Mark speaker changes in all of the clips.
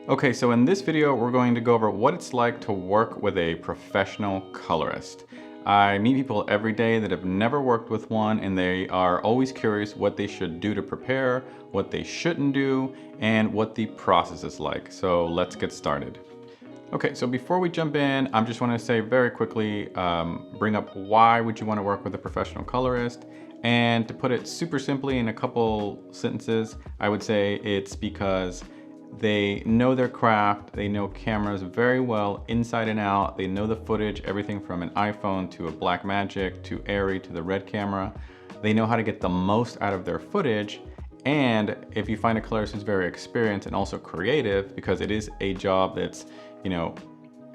Speaker 1: Okay, so in this video, we're going to go over what it's like to work with a professional colorist. I meet people every day that have never worked with one, and they are always curious what they should do to prepare, what they shouldn't do, and what the process is like. So let's get started. Okay, so before we jump in, I just want to say very quickly, bring up why would you want to work with a professional colorist? And to put it super simply in a couple sentences, I would say it's because they know their craft, they know cameras very well inside and out, they know the footage, everything from an iPhone to a Blackmagic to Arri to the Red camera. They know how to get the most out of their footage. And if you find a colorist who's very experienced and also creative, because it is a job that's,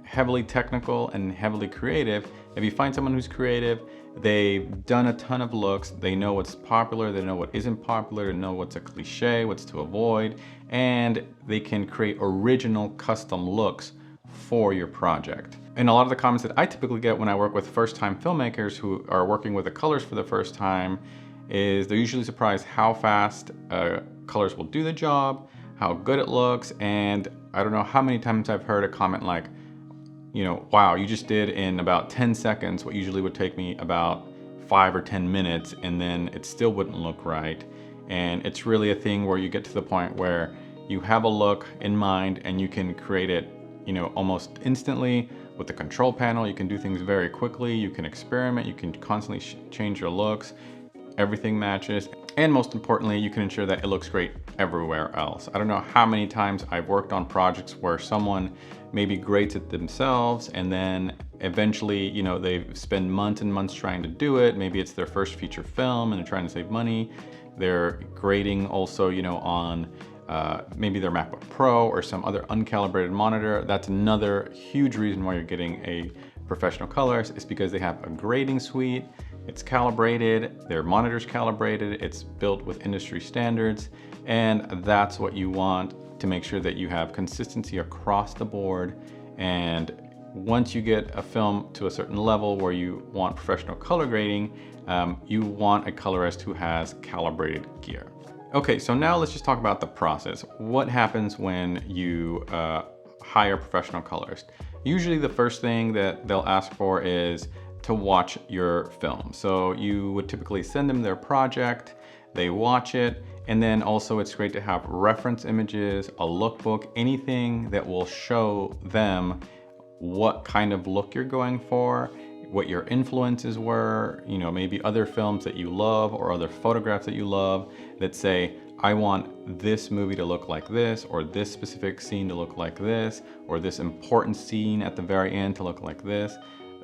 Speaker 1: heavily technical and heavily creative, if you find someone who's creative, they've done a ton of looks, they know what's popular, they know what isn't popular, they know what's a cliche, what's to avoid, and they can create original custom looks for your project. And a lot of the comments that I typically get when I work with first-time filmmakers who are working with the colors for the first time is they're usually surprised how fast colors will do the job, how good it looks, and I don't know how many times I've heard a comment like, wow, you just did in about 10 seconds what usually would take me about 5 or 10 minutes, and then it still wouldn't look right. And it's really a thing where you get to the point where you have a look in mind and you can create it, almost instantly. With the control panel, you can do things very quickly, you can experiment, you can constantly change your looks, everything matches. And most importantly, you can ensure that it looks great everywhere else. I don't know how many times I've worked on projects where someone maybe grades it themselves and then eventually, they spend months and months trying to do it. Maybe it's their first feature film and they're trying to save money. They're grading also, on maybe their MacBook Pro or some other uncalibrated monitor. That's another huge reason why you're getting a professional colorist, is because they have a grading suite. It's calibrated, their monitor's calibrated, it's built with industry standards, and that's what you want to make sure that you have consistency across the board. And once you get a film to a certain level where you want professional color grading, you want a colorist who has calibrated gear. Okay, so now let's just talk about the process. What happens when you hire a professional colorist? Usually the first thing that they'll ask for is to watch your film. So you would typically send them their project, they watch it, and then also it's great to have reference images, a lookbook, anything that will show them what kind of look you're going for, what your influences were, maybe other films that you love or other photographs that you love that say, I want this movie to look like this, or this specific scene to look like this, or this important scene at the very end to look like this.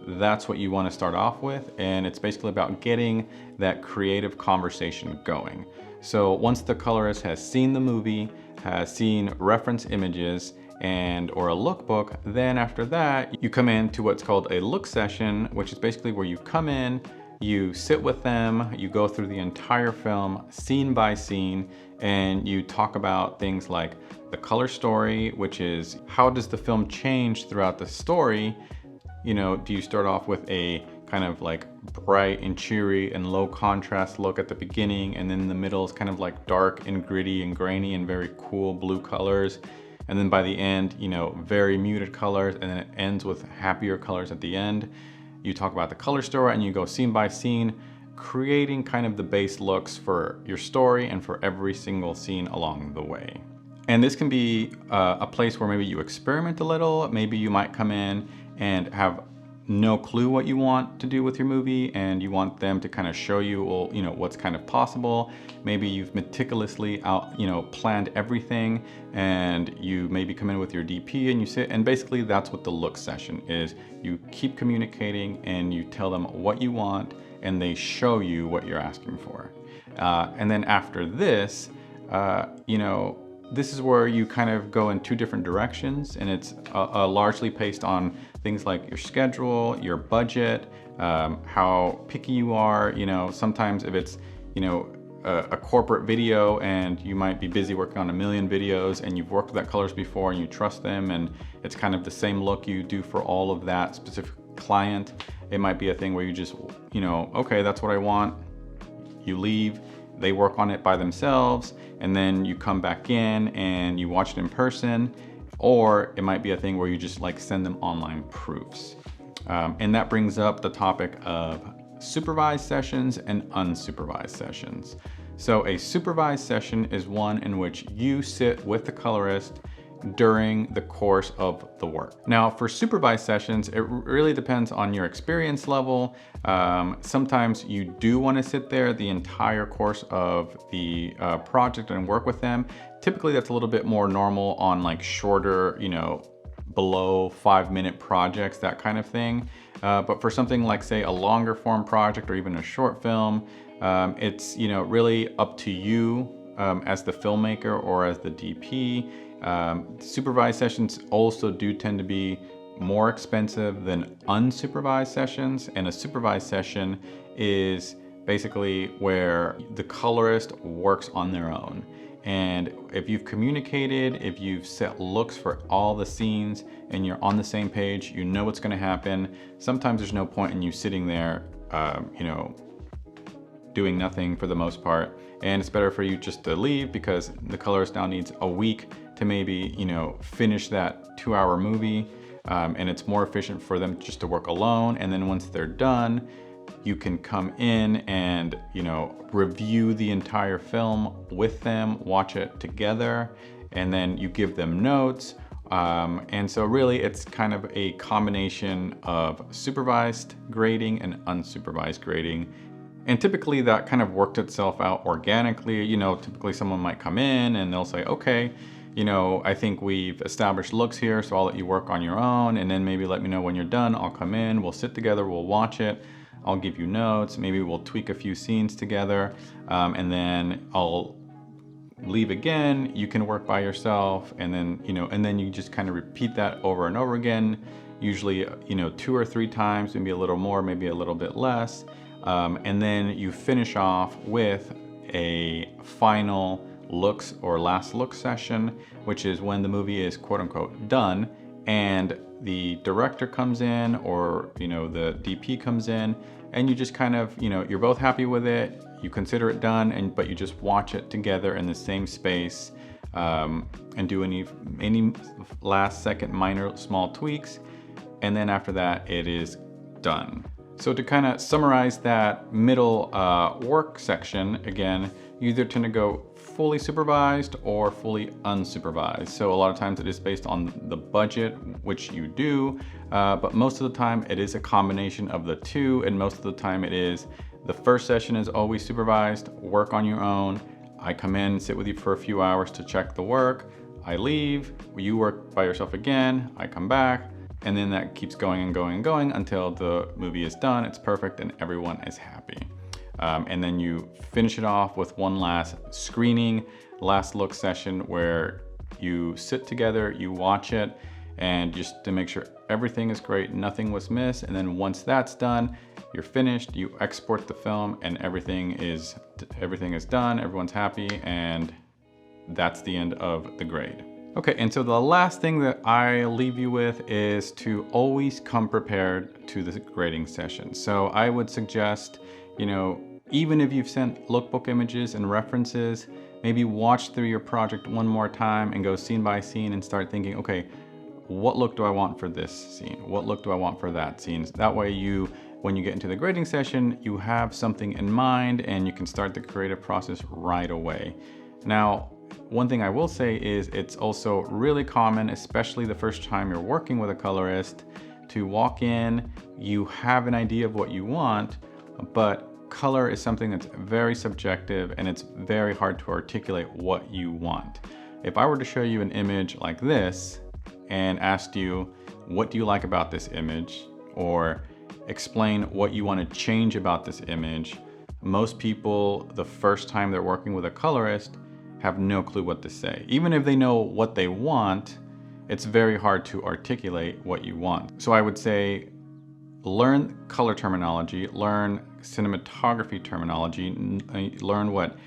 Speaker 1: That's what you want to start off with, and it's basically about getting that creative conversation going. So once the colorist has seen the movie, has seen reference images or a lookbook, then after that you come in to what's called a look session, which is basically where you come in, you sit with them, you go through the entire film scene by scene, and you talk about things like the color story, which is how does the film change throughout the story. Do you start off with a kind of like bright and cheery and low contrast look at the beginning, and then the middle is kind of like dark and gritty and grainy and very cool blue colors, and then by the end, very muted colors, and then it ends with happier colors at the end. You talk about the color story and you go scene by scene, creating kind of the base looks for your story and for every single scene along the way. And this can be a place where maybe you experiment a little. Maybe you might come in and have no clue what you want to do with your movie, and you want them to kind of show you, what's kind of possible. Maybe you've meticulously planned everything, and you maybe come in with your DP and you sit, and basically that's what the look session is. You keep communicating and you tell them what you want, and they show you what you're asking for. And then after this, this is where you kind of go in two different directions, and it's largely based on things like your schedule, your budget, how picky you are. Sometimes if it's, a corporate video and you might be busy working on 1 million videos and you've worked with that colorist before and you trust them and it's kind of the same look you do for all of that specific client, it might be a thing where you just, okay, that's what I want. You leave, they work on it by themselves, and then you come back in and you watch it in person. or it might be a thing where you just like send them online proofs. And that brings up the topic of supervised sessions and unsupervised sessions. So a supervised session is one in which you sit with the colorist during the course of the work. Now for supervised sessions, it really depends on your experience level. Sometimes you do want to sit there the entire course of the project and work with them. Typically that's a little bit more normal on like shorter, below 5-minute projects, that kind of thing. But for something like say a longer form project or even a short film, it's really up to you as the filmmaker or as the DP. Supervised sessions also do tend to be more expensive than unsupervised sessions, and a supervised session is basically where the colorist works on their own. And if you've communicated, if you've set looks for all the scenes and you're on the same page, you know what's going to happen. Sometimes there's no point in you sitting there, doing nothing for the most part. And it's better for you just to leave, because the colorist now needs a week to maybe, finish that 2-hour movie. And it's more efficient for them just to work alone. And then once they're done, you can come in and, review the entire film with them, watch it together, and then you give them notes. And so really it's kind of a combination of supervised grading and unsupervised grading. And typically that kind of worked itself out organically. Typically someone might come in and they'll say, okay, I think we've established looks here, so I'll let you work on your own, and then maybe let me know when you're done. I'll come in, we'll sit together, we'll watch it. I'll give you notes, maybe we'll tweak a few scenes together, and then I'll leave again. You can work by yourself, and then, and then you just kind of repeat that over and over again, usually, 2 or 3 times, maybe a little more, maybe a little bit less. And then you finish off with a final looks or last look session, which is when the movie is quote unquote done and the director comes in, or the DP comes in, and you just kind of, you're both happy with it, you consider it done, but you just watch it together in the same space, and do any last second minor small tweaks, and then after that it is done. So to kind of summarize that middle work section, again, you either tend to go fully supervised or fully unsupervised. So a lot of times it is based on the budget, which you do, but most of the time it is a combination of the two, and most of the time it is the first session is always supervised, work on your own. I come in and sit with you for a few hours to check the work. I leave, you work by yourself again, I come back, and then that keeps going and going and going until the movie is done, it's perfect, and everyone is happy. And then you finish it off with one last screening, last look session where you sit together, you watch it, and just to make sure everything is great, nothing was missed. And then once that's done, you're finished, you export the film, and everything is done, everyone's happy, and that's the end of the grade. Okay, and so the last thing that I leave you with is to always come prepared to the grading session. So I would suggest, even if you've sent lookbook images and references, maybe watch through your project one more time and go scene by scene and start thinking, okay, what look do I want for this scene? What look do I want for that scene? That way when you get into the grading session, you have something in mind and you can start the creative process right away. Now, one thing I will say is it's also really common, especially the first time you're working with a colorist, to walk in, you have an idea of what you want, but color is something that's very subjective and it's very hard to articulate what you want. If I were to show you an image like this and asked you, what do you like about this image? Or explain what you want to change about this image, most people, the first time they're working with a colorist, have no clue what to say. Even if they know what they want, it's very hard to articulate what you want. So I would say, learn color terminology, learn cinematography terminology, learn what,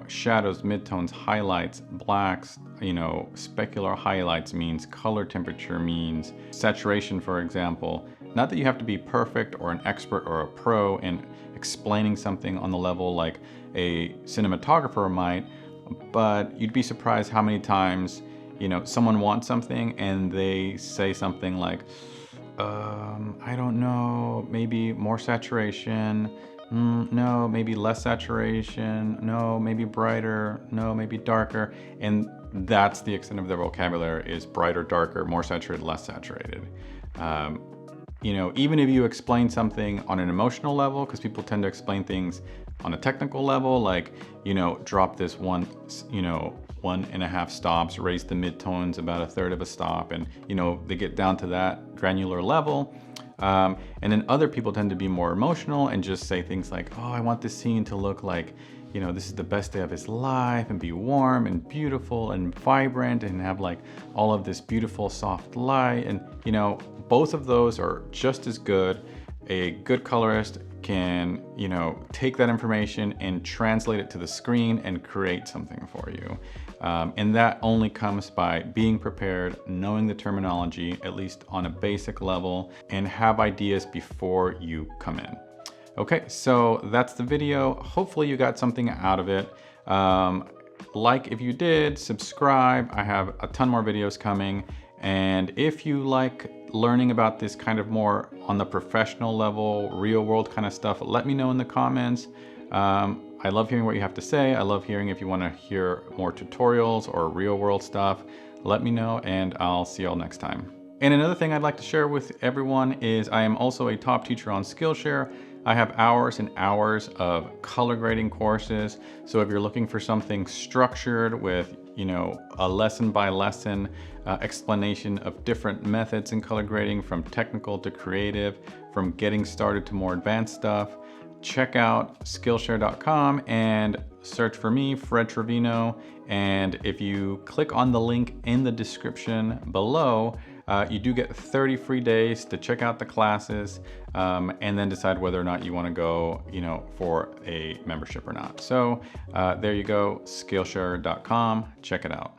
Speaker 1: shadows, midtones, highlights, blacks, specular highlights means, color temperature means, saturation, for example. Not that you have to be perfect or an expert or a pro in explaining something on the level like a cinematographer might, but you'd be surprised how many times someone wants something and they say something like, I don't know, maybe more saturation. No, maybe less saturation. No, maybe brighter. No, maybe darker. And that's the extent of their vocabulary, is brighter, darker, more saturated, less saturated. Even if you explain something on an emotional level, because people tend to explain things on a technical level, like, drop this 1.5 stops, raise the midtones about a third of a stop, and they get down to that granular level. And then other people tend to be more emotional and just say things like, oh, I want this scene to look like, this is the best day of his life, and be warm and beautiful and vibrant and have like all of this beautiful soft light. And both of those are just as good. A good colorist can, take that information and translate it to the screen and create something for you. And that only comes by being prepared, knowing the terminology, at least on a basic level, and have ideas before you come in. Okay, so that's the video. Hopefully you got something out of it. Like if you did, subscribe. I have a ton more videos coming. And if you like learning about this kind of more on the professional level, real world kind of stuff, let me know in the comments. I love hearing what you have to say. I love hearing if you want to hear more tutorials or real world stuff. Let me know, and I'll see y'all next time. And another thing I'd like to share with everyone is I am also a top teacher on Skillshare. I have hours and hours of color grading courses. So if you're looking for something structured with, a lesson by lesson explanation of different methods in color grading, from technical to creative, from getting started to more advanced stuff, check out Skillshare.com and search for me, Fred Trevino. And if you click on the link in the description below, you do get 30 free days to check out the classes, and then decide whether or not you want to go, for a membership or not. So there you go, Skillshare.com. Check it out.